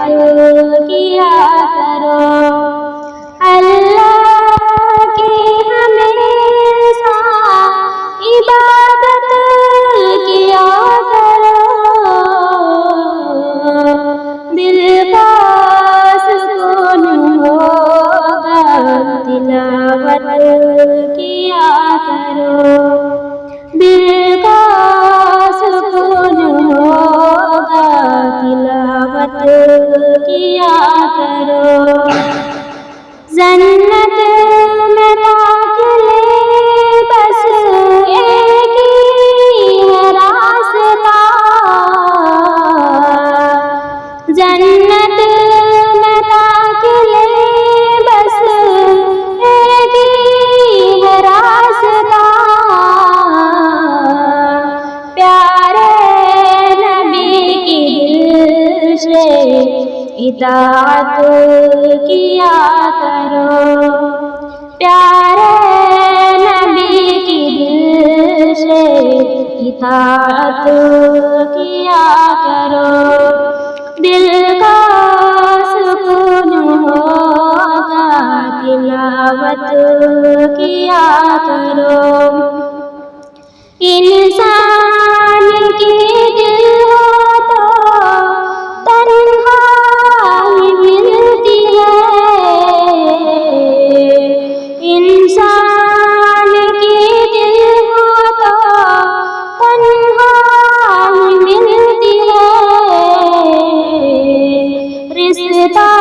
کیا کرو، اللہ کی ہمیشہ عبادت کیا کرو، دل کا سکون ہوگا تلاوت کیا کرو، دل کا سکون ہوگا تلاوت کیا کرو، جنت میں داخلے بس ایک ہی ہے راستہ، جنت میں داخلے بس ایک ہی ہے راستہ، پیارے نبی کی دل سے اطاعت کیا کرو، پیارے نبی کی دل سے اطاعت کیا کرو، دل کا سکون ہوگا تلاوت کیا کرو، انسان کی دل ہو تو تنہائی ملتی ہے، انسان کی دل ہو تو تنہائی ملتی ہے، رشتہ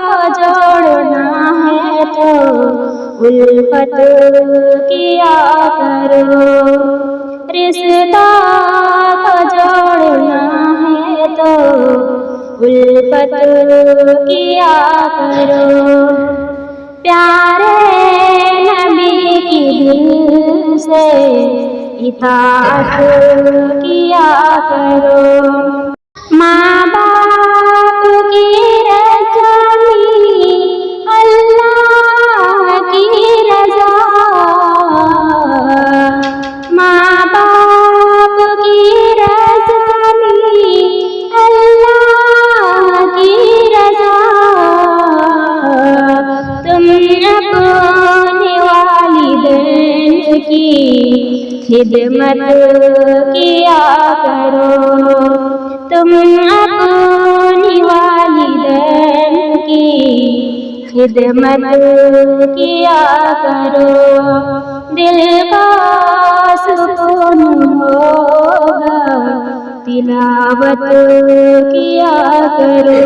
کو جوڑنا ہے تو الفت کیا کرو، رشتہ کو جوڑنا ہے تو الفت کیا کرو، پیارے نبی کی دل سے اطاعت کیا کرو، ماں باپ کی رضا اللہ کی رضا، ماں باپ کی رضا اللہ کی رضا، تم اپنے والدین کی خدمت کیا کرو، تم اپنی والدین کی خدمت کیا کرو، دل کا سکون ہوگا تلاوت کیا کرو،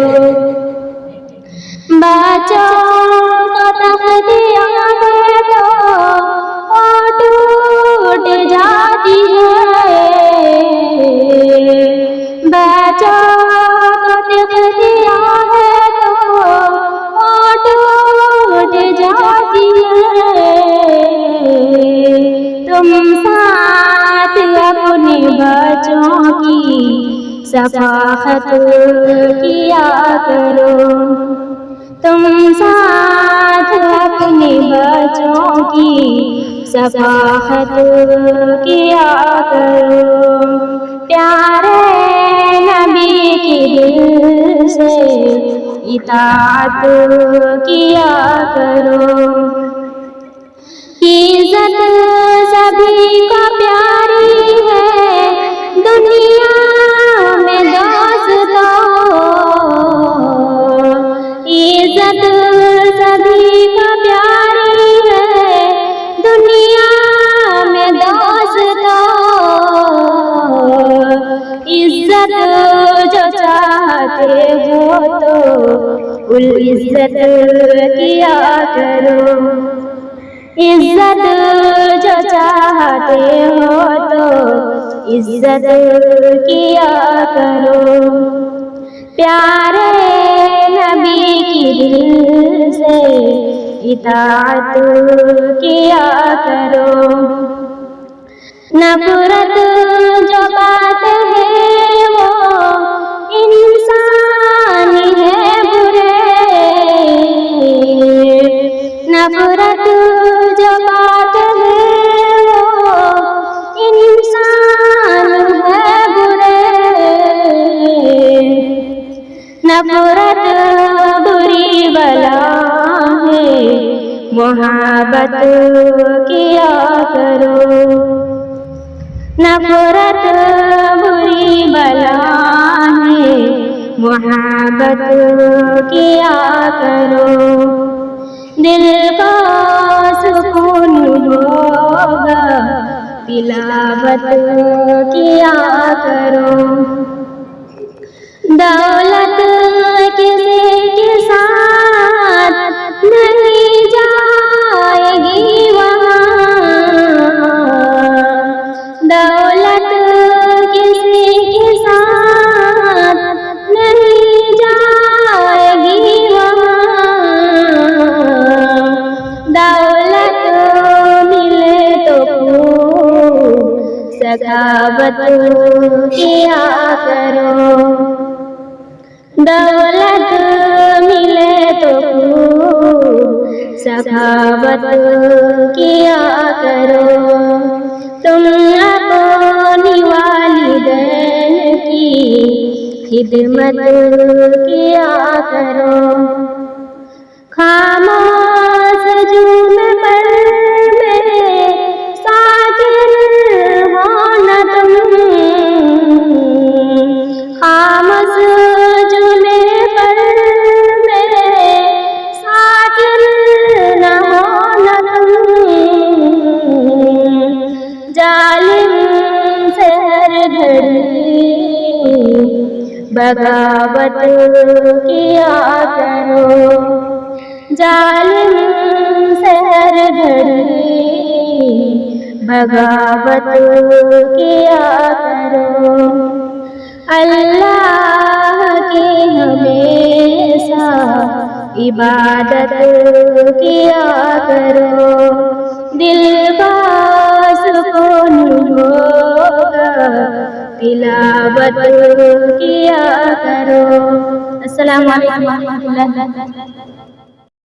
بچوں کو تقدیر ہے تو ٹوٹ جاتی ہے، بچوں کو تقدیر ہے تو ٹوٹ جاتی ہے، تم ساتھ اپنے بچوں کی شفاعت کیا کرو، تم ساتھ اپنے بچوں کی شفاعت کیا کرو، پیارے نبی کی دل سے اطاعت کیا کرو، عزت سبھی کو پیاری ہے دنیا میں دوستو، عزت سبھی کو پیاری ہے دنیا میں دوستو، عزت جو چاہتے ہو تو العزت کیا کرو، عزت جو چاہتے ہو تو عزت کیا کرو، پیارے نبی کی دل سے اطاعت کیا کرو، نفرت جو بات ہے وہ انسان ہے برے، نفرت جو بات ہے وہ انسان ہے برے، نفرت بری بلا ہے محبت کیا کرو نفرت بری بلا ہے محبت کیا کرو دل کو سکون ہوگا تلاوت کیا کرو دولت کسی کے ساتھ نہیں جائے گی وہاں دولت کسی کے ساتھ نہیں جائے گی وہاں دولت ملے تو خوب سخاوت کیا کرو دولت ملے تو خوب سخاوت کیا کرو تم اپنی والدین کی خدمت کیا کرو خاموش جھوم پر میرے ساکن ہونا تم خاموش جھوم پر میرے ساکن نہ ہونا تم ظالم سے ہر گھڑی بغاوت کیا کرو ظالم سے ہر گھڑی بغاوت کیا کرو اللہ کی ہمیشہ عبادت کیا کرو دل کا سکون ہوگا تلاوت کیا کرو السلام علیکم ورحمۃ اللہ